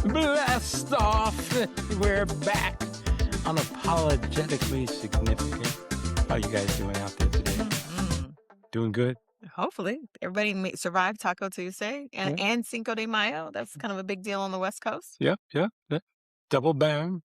Blast off! We're back. Unapologetically significant. How you guys doing out there today? Mhm. Doing good? Hopefully, everybody survived Taco Tuesday Yeah. and Cinco de Mayo. That's kind of a big deal on the West Coast. Yep. Double bang.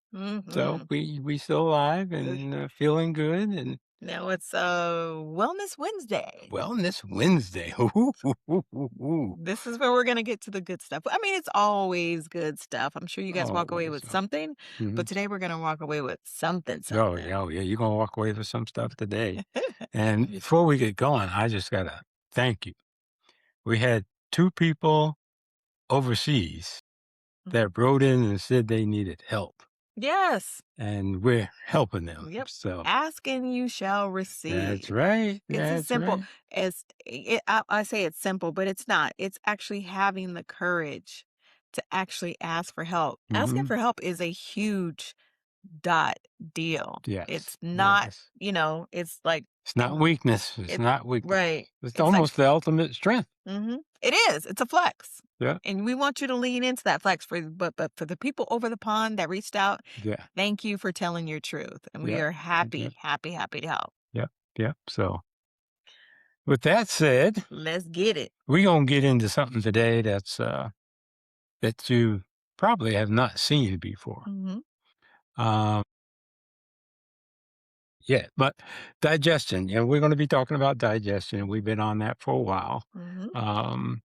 So Hmm we still alive and feeling good and Now it's Wellness Wednesday. Wellness Wednesday. Ooh, ooh, ooh, ooh, ooh. This is where we're gonna get to the good stuff. I mean, it's always good stuff. I'm sure you guys walk away Always. with something, Mhm. but today we're gonna walk away with something, Oh something. yeah, you're gonna walk away with some stuff today. And before we get going, I just gotta thank you. We had two people overseas that wrote in and said they needed help, Yes. and we're helping them. Yep. So Ask and you shall that's receive. right. It's as That's simple right. as I say it's simple, but it's not. It's actually having the courage to actually ask for help. Asking Hmm. for help is a huge dot deal. Yes. It's not, Yes. it's like, It's not weakness. It's it, not weakness. right. It's It's like, almost the ultimate strength. it is. It's a flex. Yeah. And we want you to lean into that flex but for the people over the pond that reached out, Yeah. thank you for telling your truth. And we Yeah. are Yeah. happy, happy, happy to help. Yeah. Yeah. So with that said, Let's get it. we're gonna get into something today that you probably have not seen before. Hmm Um, yeah, but digestion. We're going to be talking about digestion. We've been on that for a while, hmm um,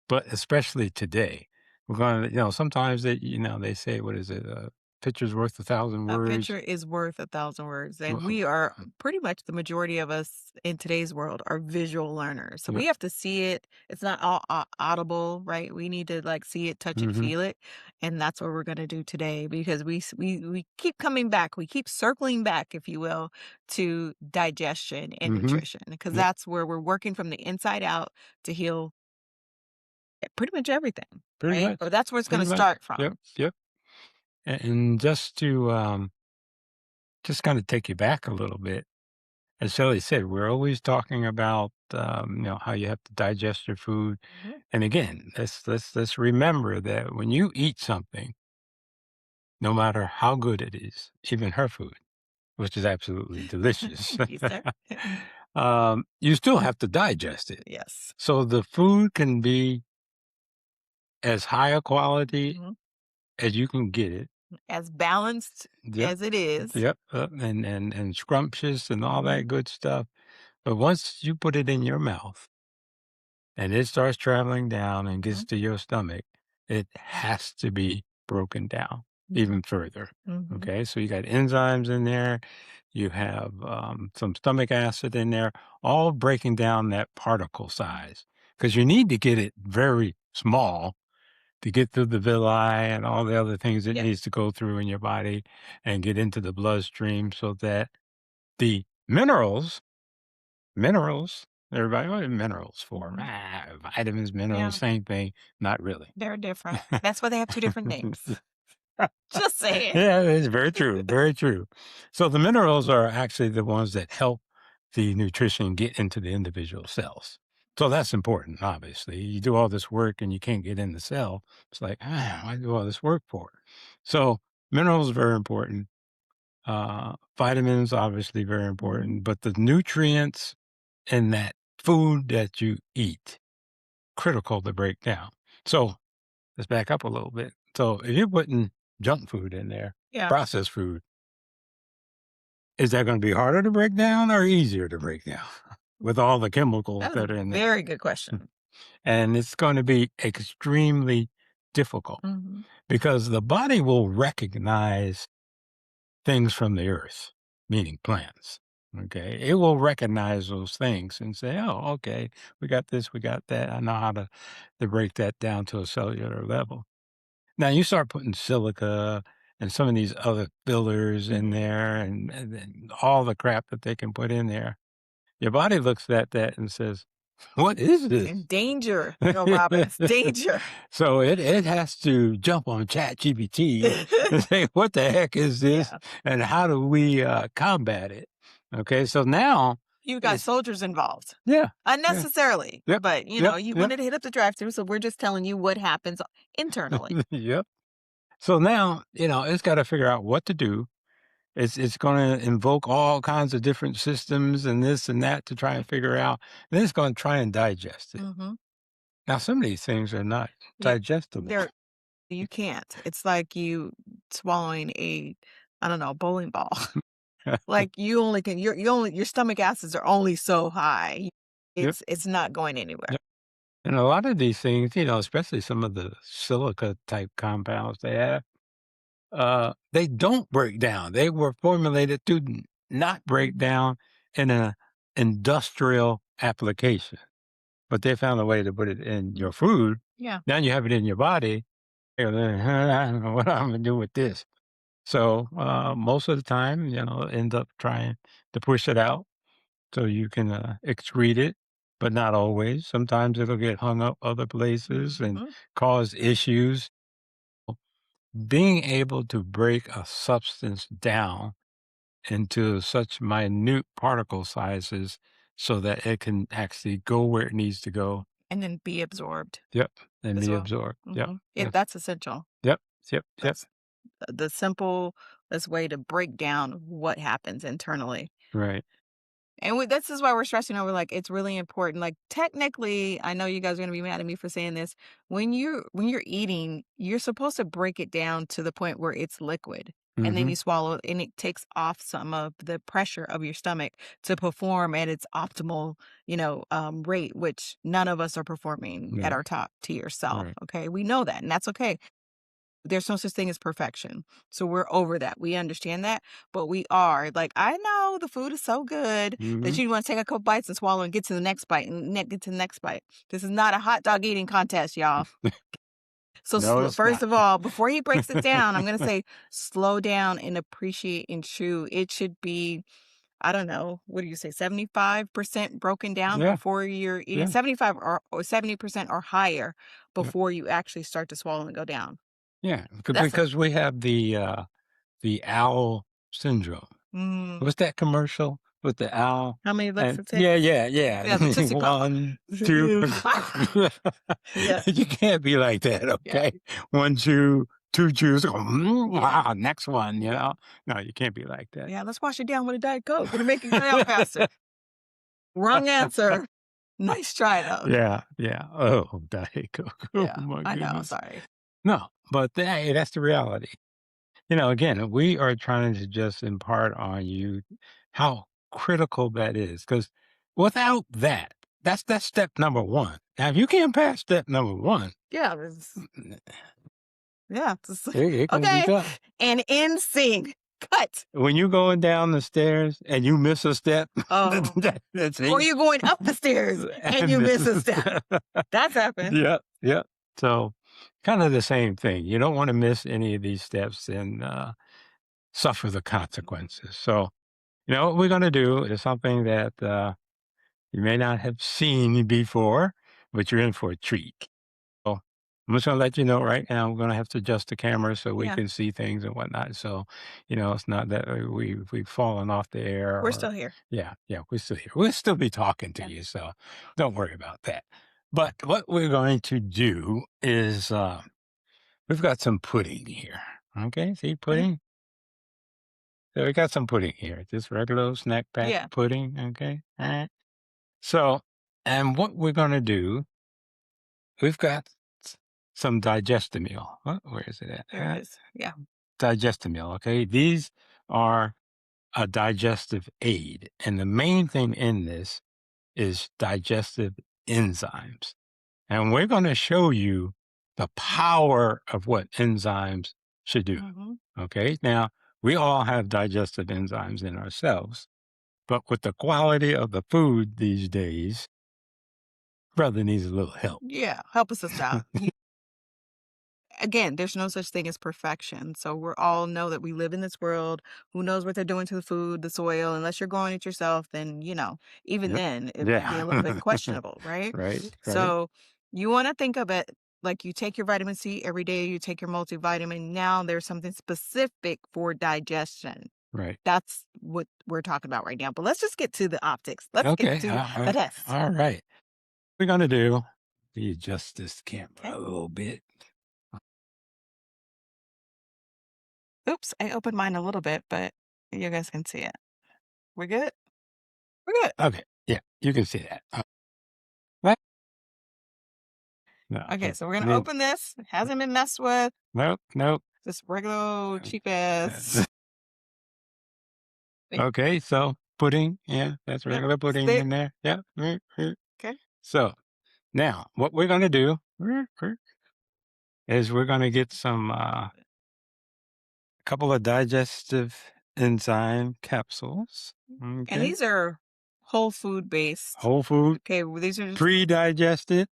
but especially today, we're going to. Sometimes they say, "What is it? A picture's worth 1,000 A words." picture is worth 1,000 words, and Well, we are pretty much the majority of us in today's world are visual learners. So yeah. we have to see it. It's not all audible, right? We need to like see it, touch it, Hmm. feel it, and that's what we're gonna do today because we keep coming back. We keep circling back, if you will, to digestion and Hmm. nutrition because Yep. that's where we're working from the inside out to heal pretty much everything, Pretty right? much. Or that's where it's Pretty gonna much. start Yep. from. Yep. And just to just kind of take you back a little bit. As Shelley said, we're always talking about how you have to digest your food. Mhm. And again, let's remember that when you eat something, no matter how good it is, even her food, which is absolutely delicious, Thank you, sir. you still have to digest it. Yes. So the food can be as high a quality Mhm. as you can get it. As balanced Yep. as it is. Yep. And scrumptious and all Mhm. that good stuff. But once you put it in your mouth, and it starts traveling down and gets Mhm. to your stomach, it has to be broken down Mhm. even further. Mhm. Okay, so you got enzymes in there, you have some stomach acid in there, all breaking down that particle size because you need to get it very small to get through the villi and all the other things it Yep. needs to go through in your body and get into the bloodstream so that the minerals. Everybody, what are minerals for? Mhm. Vitamins, minerals, Yeah, same thing. Not really. they're different. That's why they have 2 different names. Just saying. Yeah, it's very true. Very true. So the minerals are actually the ones that help the nutrition get into the individual cells. So that's important, obviously. You do all this work and you can't get in the cell. It's like, why do all this work for? So minerals are very important. Vitamins, obviously, very Mhm. important. But the nutrients in that food that you eat, critical to break down. So let's back up a little bit. So if you're putting junk food in there, Yeah. processed food, is that going to be harder to break down or easier to break down with all the chemicals That's a that are in there? very good question. And it's going to be extremely difficult Mhm. because the body will recognize things from the earth, meaning plants. Okay. It will recognize those things and say, oh, okay, we got this, we got that. I know how to break that down to a cellular level. Now you start putting silica and some of these other fillers in Mhm. there and all the crap that they can put in there. Your body looks at that and says, what is this? And danger, Robbins, danger. So it has to jump on Chat GPT and say, what the heck is this? Yeah. And how do we combat it? Okay. So now You got it's, soldiers involved. yeah, yeah, Unnecessarily, yep, but, yep, you yep, wanted to hit up the drive-through, so we're just telling you what happens internally. yep. So now, it's got to figure out what to do. It's going to invoke all kinds of different systems and this and that to try and figure out. Then it's going to try and digest it. Mhm. Now, some of these things are not Yeah. digestible. There you can't. It's like you swallowing a, I don't know, bowling ball. Like, you only can your stomach acids are only so high. Yep. It's not going anywhere. Yep. And a lot of these things, especially some of the silica type compounds they have, they don't break down. They were formulated to not break Mhm. down in an industrial application, but they found a way to put it in Mm. your food. Yeah. Now you have it in your body. You're like, I don't know what I'm gonna do with this. So most of the time, end up trying to push it out so you can excrete it, but not always. Sometimes it'll get hung up other places and Mhm. cause issues. Being able to break a substance down into such minute particle sizes so that it can actually go where it needs to go. And then be absorbed Yep. And as be well. absorbed. Yep. Yeah, Yes. that's essential. Yep. Yep. Yep. That's the simplest way to break down what happens internally. Right. And this is why we're stressing over, like, it's really important. Like, technically, I know you guys are gonna be mad at me for saying this. When you're eating, you're supposed to break it down to the point where it's liquid, and then Mm-hmm. you swallow it, and it takes off some of the pressure of your stomach to perform at its optimal, rate, which none of us are performing at Right. our top tier self. Right. Okay, we know that, and that's okay. There's no such thing as perfection. So we're over that. We understand that, but we are like, I know the food is so good Mm-hmm. that you want to take a couple bites and swallow and get to the next bite and get to the next bite. This is not a hot dog eating contest, y'all. So No, it's first not. of all, before he breaks it down, I'm going to say slow down and appreciate and chew. It should be, I don't know, what do you say, 75% broken down Yeah. before you're eating, Yeah. 75 or 70% or higher Yeah. before you actually start to swallow and go down. Yeah. That's it. Because we have the owl syndrome. Mm. What's that commercial with the owl? How many licks And it yeah, takes? yeah, Yeah, the yeah. Tootsie Pop. 1, 2. Yeah, You can't be like that, yeah, okay? 1 chew, 2 chews, yeah, next one. No, you can't be like that. yeah, let's wash it down with a Diet Coke. It'll make it go down faster. Wrong answer. Nice try, though. Yeah, yeah. Oh, Diet Coke. Oh Yeah, my I know, goodness. sorry. No, but hey, that's the reality. Again, we are trying to just impart on you how critical that is, because without that, that's step number 1. Now, if you can't pass step number 1, Yeah, it's yeah, it's it can be okay, tough. and in sync. Cut. When you going down the stairs and you miss a step, Oh, that's or it. you're going up the stairs and And you miss miss a a step. step. That's happened. Yep, yep. So, kind of the same thing. You don't want to miss any of these steps and suffer the consequences. So, what we're going to do is something that you may not have seen before, but you're in for a treat. So I'm just going to let you know right now, we're going to have to adjust the camera so we Yeah, can see things and whatnot. So, it's not that we've fallen off the air we're still or, here. yeah, yeah, we're still here. We'll still be talking to Yeah. you. So don't worry about that. But what we're going to do is we've got some pudding here. Okay. See Okay. pudding? So we got some pudding here, just regular old snack pack Yeah. pudding. Okay. All right. So, and what we're going to do, we've got some digestamine. Where is it at? There it is. Yeah. Digestamine. Okay. These are a digestive aid. And the main thing in this is digestive enzymes. And we're going to show you the power of what enzymes should do. Mhm. Okay. Now, we all have digestive enzymes in ourselves, but with the quality of the food these days, brother needs a little help. Yeah, help us out. Again, there's no such thing as perfection. So we're all know that we live in this world. Who knows what they're doing to the food, the soil? Unless you're growing it yourself, then even Yep. then it might be a little bit Yeah. questionable, right? Right. Right. So you want to think of it like you take your vitamin C every day, you take your multivitamin. Now there's something specific for digestion. Right. That's what we're talking about right now. But let's just get to the optics. Let's get Okay. to the test. All right. We're going to do, we adjust this camera Okay. a little bit. Oops, I opened mine a little bit, but you guys can see it. We're good? We're good. Okay. Yeah, you can see that. Right? No, Okay, it so we're gonna did open this. It hasn't been messed with. nope, nope. This regular old Uh, cheap ass. thing. Okay, so pudding, yeah, that's Yep, regular pudding stick. in there. Yeah. Mm, mm. Okay. So now what we're gonna do is we're gonna get some couple of digestive enzyme capsules. And Okay. these are whole food based. Whole food, Okay, well, these are just pre-digested.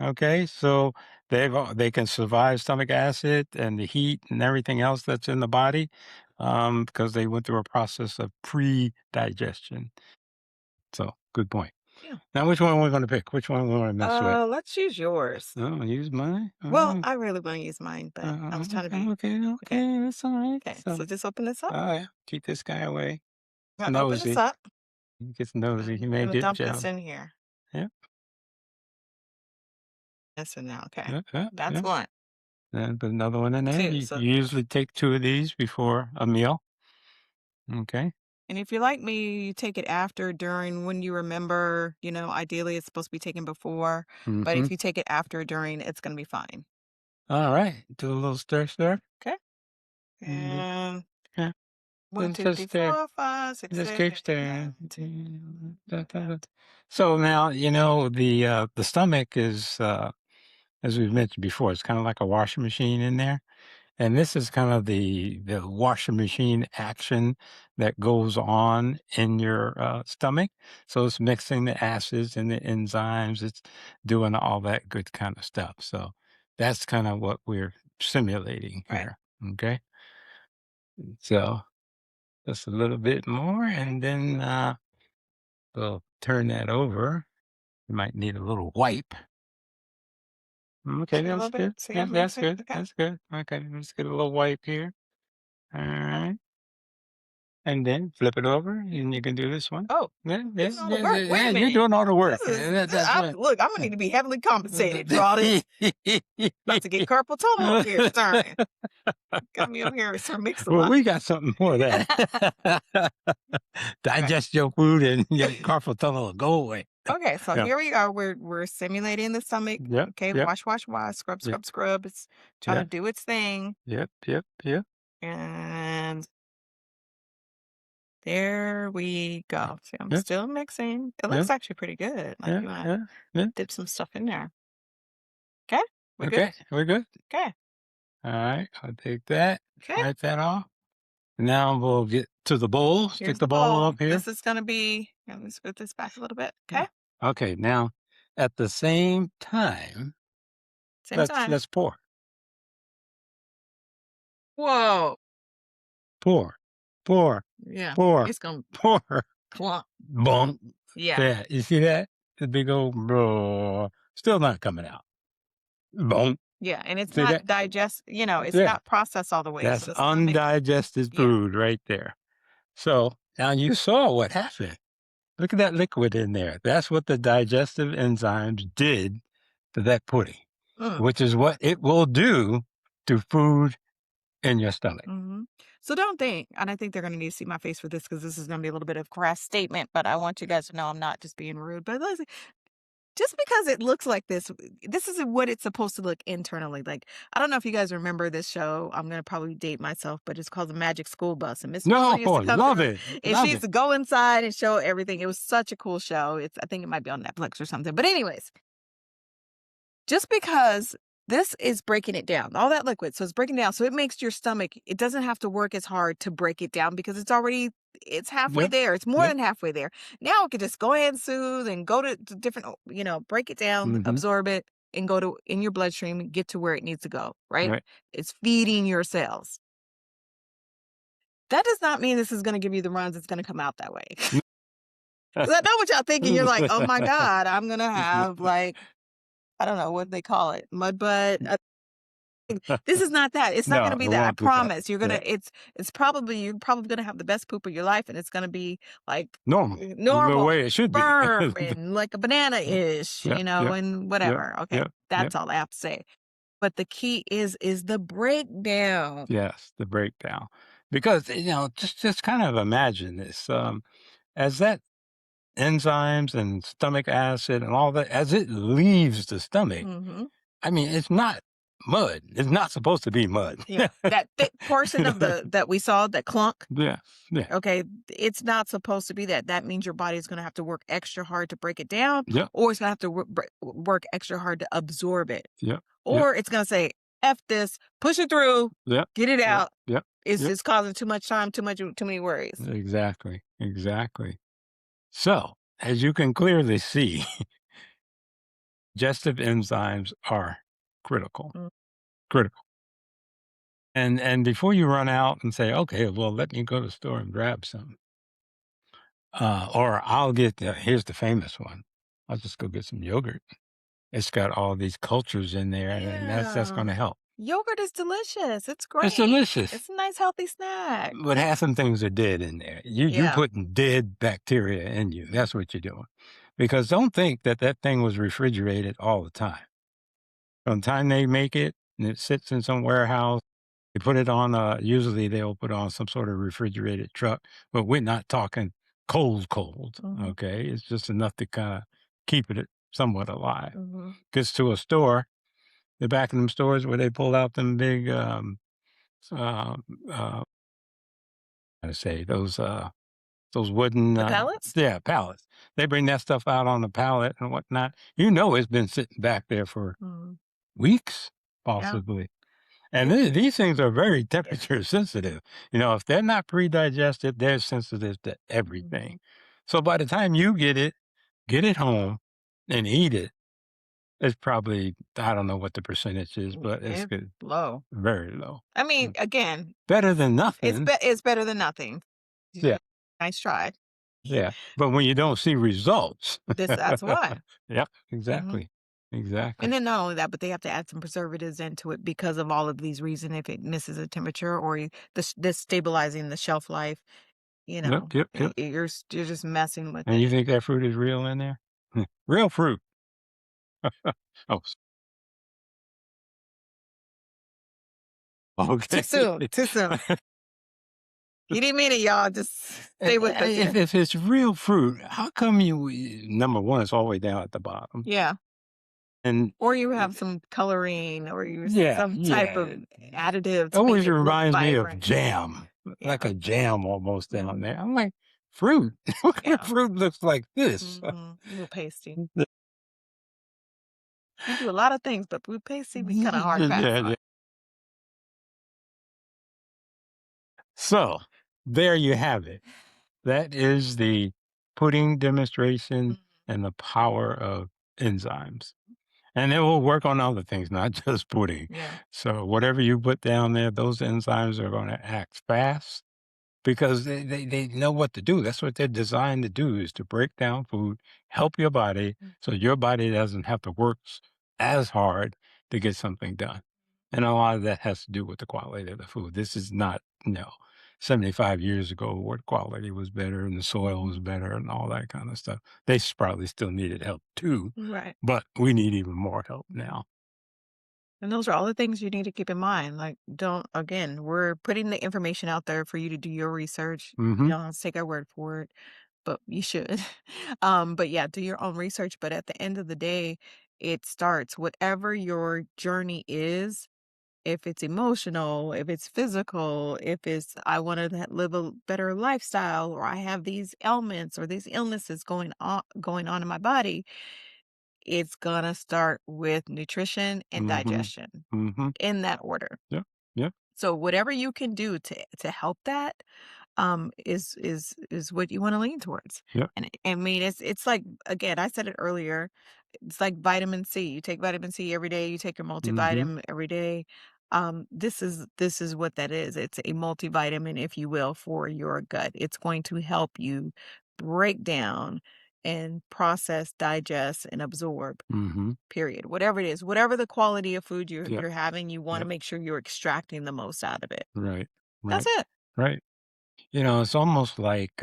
Okay, so they can survive stomach acid and the heat and everything else that's in the body, because they went through a process of pre-digestion. So good point. yeah. Now, which one we're going to pick? Which one we want to mess with? Let's use yours. Oh, use mine. Well, I really want to use mine, but I was trying to Okay, be okay, okay. okay. That's all right. Okay, So, so just open this up. oh yeah, keep this guy away. I'm It's gonna open this nosy. up. He gets nosy. He I'm may gonna get dump this jealous. in here. Yep, Yes and now. Okay. yep, yep, That's yep. one. Then put another one in there. Two. You So usually take two of these before a meal. Okay. and if you're like me, you take it after, during, when you remember, ideally it's supposed to be taken before. But Mm-hmm. if you take it after, during, it's gonna be fine. All right. Do a little stir, stir. Okay. Mhm. And Yeah. one, two, Just three, stir. four, five, six, Just seven, keep eight, stirring. nine, 10, 11. So now the stomach is as we've mentioned before, it's kind of like a washing machine in there. And this is kind of the washing machine action that goes on in your stomach. So it's mixing the acids and the enzymes. It's doing all that good kind of stuff. So that's kind of what we're simulating Right. here. Okay. So just a little bit more, Okay. and then we'll turn that over. You might need a little wipe. Okay, See a that's little bit. good. See, Yeah, I'm that's mixing. good. Okay. That's good. Okay, let's get a little wipe here. All right. And then flip it over, and you can do this one. Oh, Yeah, yeah, doing all the yeah, work. Wait yeah, a you're minute. doing all the work. That's I, what. look, I'm gonna need to be heavily compensated for all this. About to get carpal tunnel over here starting. Got me over here sort of mix a Well, lot. we got something for that. Right. Digest your food and your carpal tunnel will go away. Okay, so Yeah. here we are. We're simulating the stomach. Yep. Okay, Yep. wash, wash, wash, scrub, Yep. scrub, scrub. It's trying to Yep. do its thing. Yep. Yep. Yep. And there we go. See, I'm Yep. still mixing. It looks Yep. actually pretty good. Like Yeah. you wanna Yeah. Yeah. dip some stuff in there. Okay, we're good. Okay. We're good. Okay, All right. I'll take that. okay. Wipe that off. Now we'll get to the bowl. Stick Here's the the bowl bowl. up here. This is gonna be. Let me scoot this back a little bit. Yeah. Okay, Okay. Now, at the same time, same let's time. let's pour, Whoa. pour, pour, Yeah, pour, it's gonna pour. clump. Boom. Yeah. Yeah. You see that? The big old bro. Still not coming out. Boom. Yeah, and it's See not that? it's Yeah. not processed all the way, so That's the stomach. undigested Yeah. food right there. So now you saw what happened. Look at that liquid in there. That's what the digestive enzymes did to that pudding, Mm. which is what it will do to food in your stomach. Mhm. So don't think, and I think they're gonna need to see my face for this because this is gonna be a little bit of crass statement, but I want you guys to know I'm not just being rude. But listen, just because it looks like this is what it's supposed to look internally like. I don't know if you guys remember this show. I'm gonna probably date myself, but it's called The Magic School Bus, and Miss Miller No, used to come love through, it. and she Love used it. to go inside and show everything. It was such a cool show. I think it might be on Netflix or something. But anyways, just because this is breaking it down, all that liquid, so it's breaking down, so it makes your stomach, it doesn't have to work as hard to break it down because it's halfway Yep. there. It's more Yep. than halfway there. Now it can just go ahead and soothe and go to different, break it down, Hmm. absorb it, and go to in your bloodstream and get to where it needs to go, right? Right. It's feeding your cells. That does not mean this is going to give you the runs. It's going to come out that way. Because I know what y'all thinking. You're like, oh my God, I'm going to have like, I don't know what they call it, mud butt. This is not that. It's not No, gonna it be that. I won't do that. promise. Yeah. You're probably gonna have the best poop of your life, and it's gonna be like Normal. The normal, way it should be. firm, and like a banana-ish, Yep. Yep. and Yep. whatever. Okay. Yep. Yep. That's all I have to say. But the key is the breakdown. Yes, the breakdown. Because, just kind of imagine this, as that enzymes and stomach acid and all that, as it leaves the stomach, Mhm. I mean, it's not mud. It's not supposed to be mud. Yeah. That thick portion of the that we saw, that clunk, Yeah, yeah, okay, it's not supposed to be that. That means your body's gonna have to work extra hard to break it down, yep, or it's gonna have to work extra hard to absorb it. yep, yep, Or it's gonna say, "F this, push it through, yep, get it yep, out. yep, It's yep. just causing too much time, too many worries." Exactly, exactly. So, as you can clearly see, digestive enzymes are critical, Mm. critical. And before you run out and say, "Okay, well, let me go to the store and grab some," or I'll get here's the famous one. I'll just go get some yogurt. It's got all these cultures in there, and that's Yeah. gonna help. Yogurt is delicious. It's It's great. delicious, It's a nice healthy snack. but half some things are dead in there. You Yeah. putting dead bacteria in you. Mm. That's what you're doing. Because don't think that that thing was refrigerated all the time. From the time they make it and it sits in some warehouse, they put it on, usually they'll put on some sort of refrigerated truck, but we're not talking cold, cold. Mhm. Okay. It's just enough to kind of keep it somewhat alive. Mhm. Gets to a store, the back of them stores where they pull out them big, uh, uh, I say those wooden, The pellets? yeah, pallets. They bring that stuff out on the pallet and whatnot. You know, it's been sitting back there for Mhm. weeks, Yeah. possibly. And It these things are very temperature sensitive. If they're not pre-digested, they're sensitive to everything. Mhm. So by the time you get it home and eat it, it's probably, I don't know what the percentage is, but it's It's good, low. very low. I mean, Mm. again, Better than nothing. it's better than nothing. Yeah. Nice try. Yeah. But when you don't see results. That's why. Yep, Mhm. exactly. And Exactly. then not only that, but they have to add some preservatives into it because of all of these reasons. If it misses a temperature or the stabilizing the shelf life, Yep, yep, yep. you're just messing with And you it. think that fruit is real in there? Real fruit. Oh, Too okay. soon. Too soon. He didn't mean it, y'all. Just stay with us If here. it's real fruit, how come number 1, it's all the way down at the bottom, Yeah. and Or you eh, have some coloring or you yeah, some type of yeah. additive to make Always it look reminds me of vibrant. jam, like Yeah. a jam almost down Mhm. there. I'm like, "Fruit? What kind of Yeah. fruit looks like this?" Mhm. A little pasty. We do a lot of things, but food pasty, we kinda hard pass Yeah, on. yeah. So, there you have it. That is the pudding demonstration Mhm. and the power of enzymes. And it will work on other things, not just pudding. Yeah. So whatever you put down there, those enzymes are going to act fast because they know what to do. That's what they're designed to do is to break down food, help your body Mm. so your body doesn't have to work as hard to get something done. And a lot of that has to do with the quality of the food. This is not, 75 years ago where quality was better and the soil was Mhm. better and all that kind of stuff. They probably still needed help too, Right. but we need even more help Mhm. now. And those are all the things you need to keep in mind. Like, don't again, we're putting the information out there for you to do your research. You Mhm. don't have to take our word for it, but you should. But yeah, do your own research. But at the end of the day, it starts whatever your journey is. If it's emotional, if it's physical, if it's I want to live a better lifestyle, or I have these ailments or these illnesses going on in my body, it's gonna start with nutrition and Mhm. digestion Mhm. in that order. Yep. Yep. So whatever you can do to help that, is what you wanna lean towards. Yep. And I mean, it's like again, I said it earlier, it's like vitamin C. You take vitamin C every day, you take your Mhm. multivitamin every day. This is what that is. It's a multivitamin, if you will, for your gut. It's going to help you break down and process, digest, and absorb. Mhm. Period. Whatever it is, whatever the quality of food you're Yep. you're having, you wanna Yep. make sure you're extracting the most out of it. Right. That's Right. it. Right. It's almost like,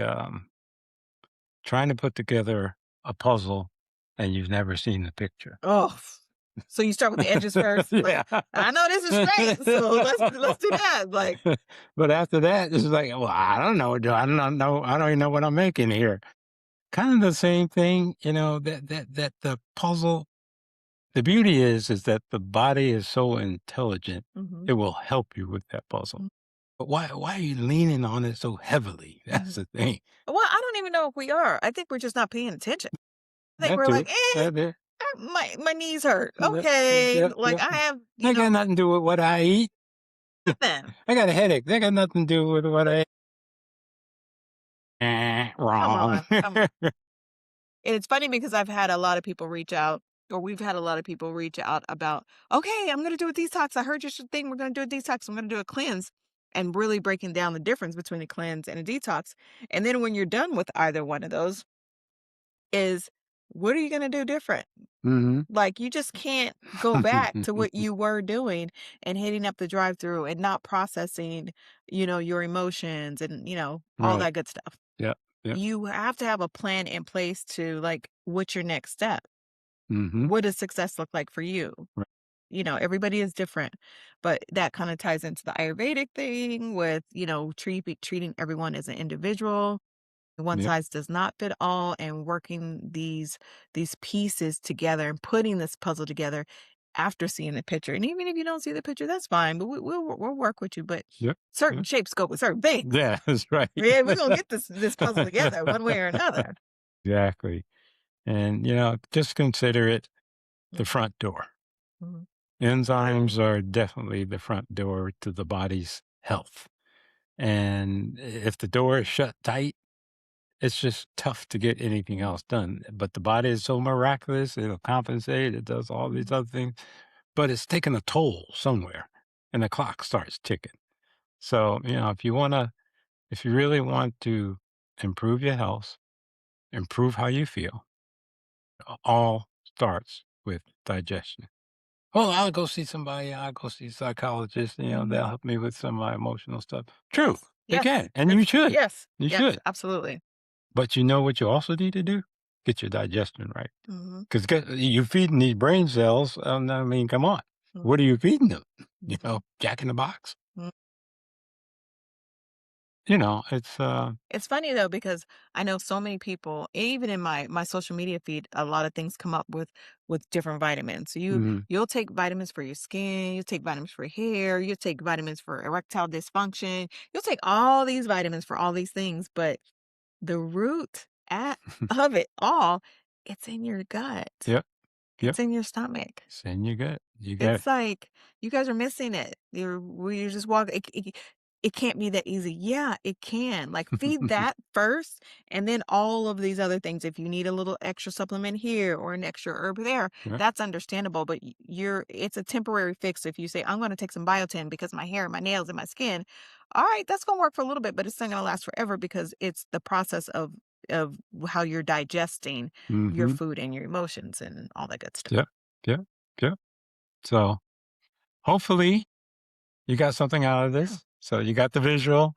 trying to put together a puzzle and you've never seen the picture. Oh. So you start with the edges first? Like, Yeah. "I know this is straight, so let's do that." Like, But after that, it's like, well, I don't know. I don't know. I don't even know what I'm making here. Kind of the same thing, that the puzzle. The beauty is that the body is so intelligent. mhm, It will help you with that puzzle. mm, But why are you leaning on it so heavily? That's mhm. the thing. Well, I don't even know if we are. I think we're just not paying attention. I think That we're like, too. That there. my knees hurt. Yep. Okay, Yep. like Yep. I have, That got nothing to do with what I eat. nothing. I got a headache. That got nothing to do with what I. Come Wrong. on, come on. And it's funny because I've had a lot of people reach out, or we've had a lot of people reach out about, okay, I'm going to do a detox. I heard your thing. We're going to do a detox. I'm going to do a cleanse, and really breaking down the difference between a cleanse and a detox. And then when you're done with either one of those, is what are you going to do different? Hmm. Like, you just can't go back to what you were doing and hitting up the drive-through and not processing, your emotions and, all Right. that good stuff. Yep. Yep. You have to have a plan in place to, like, what's your next step? Hmm. What does success look like for you? Right. Everybody is different, but that kind of ties into the Ayurvedic thing with, treating everyone as an individual. One Yep. size does not fit all, and working these pieces together and putting this puzzle together after seeing the picture. And even if you don't see the picture, that's fine, but we'll work with you. But Yep. certain Yep. shapes go with certain things. Yeah, that's right. Yeah, we're gonna get this puzzle together one way or another. Exactly. And, just consider it the front door. Mhm. Enzymes are definitely the front door to the body's health. And if the door is shut tight, it's just tough to get anything Mhm. else done. But the body is so miraculous, it'll compensate, it does all these Mhm. other things, but it's taking a toll somewhere and the clock starts ticking. So, if you really want to improve your health, improve how you feel, all starts with digestion. Oh, I'll go see somebody. I'll go see a psychologist. They'll help me with some of my emotional stuff. True, Yes. they Yes. can, and you It's should. yes. You Yes, should. absolutely. But you know what you also need to do? Get your digestion right. Mhm. Because you're feeding these brain cells. I mean, come on. Mhm. What are you feeding them? Mhm. Jack in the box. Mhm. It's It's funny though because I know so many people, even in my social media feed, a lot of things come up with different vitamins. So mhm, you'll take vitamins for your skin, you'll take vitamins for hair, you'll take vitamins for erectile dysfunction, you'll take all these vitamins for all these things, but the root of it all, it's in your gut. yep, yep. It's in your stomach. Send you good. You got it. It's like, you guys are missing it. You just walk it can't be that easy. Yeah, it can. Like, feed that first, and then all of these other things. If you need a little extra supplement here or an extra herb there, Yeah. that's understandable, but it's a temporary fix if you say, "I'm gonna take some biotin because my hair, my nails, and my skin." Alright, that's gonna work for a little bit, but it's not gonna last forever because it's the process of how you're digesting your Hmm. food and your emotions and all that good stuff. Yep. Yep. Yep. So hopefully you got something out of Yeah, this. So you got the visual.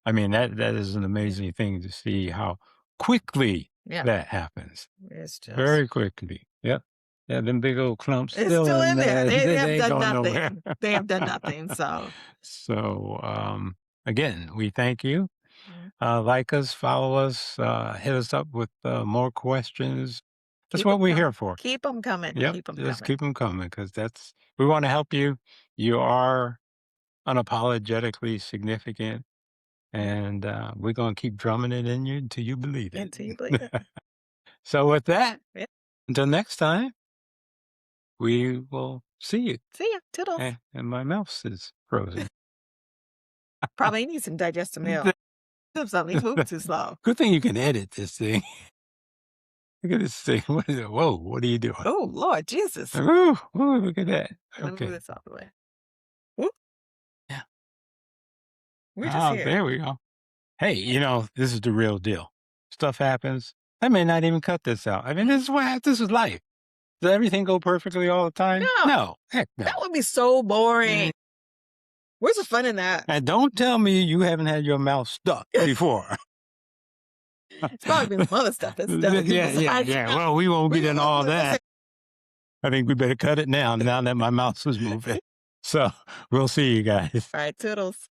I mean, that is an yeah, amazing thing to see how quickly yeah. that happens. It's just Very quickly. Yep. Yeah, them big old clumps it's still still in in there. there. They They have ain't done going nowhere. nothing. They have done nothing, so So, again, we thank you. mhm. Like us, follow us, hit us up with more questions. That's Keep what them we're here coming. for. Keep them coming. Yep. Keep them Just coming. keep them coming because we want to help you. You are unapologetically significant. Mm, And we're going to keep drumming it in you until you believe it. until you believe it. So, with that, Yeah. until next time, we will see you. See ya. Toodles. And my mouth is frozen. Probably need some digestive milk. Something. He's moving too slow. Good thing you can edit this thing. Look at this thing. What is it? Whoa, what are you doing? Oh, Lord Jesus. Ooh, ooh, look at that. Let me move Okay. this out the way. Whoop. Yeah. We're just Oh, here. there we go. Hey, this is the real deal. Stuff happens. I may not even cut this out. I mean, this is this is life. Does everything go perfectly all the time? No, No. Heck that no. would be so Mm. boring. Where's the fun in that? And don't tell me you haven't had your mouth stuck before. It's probably been some other stuff that's stuck Yeah, yeah, besides yeah. that. Well, we won't We get in all let's that. I think we better cut it now that my mouse is moving. So we'll see you guys. All right, toodles.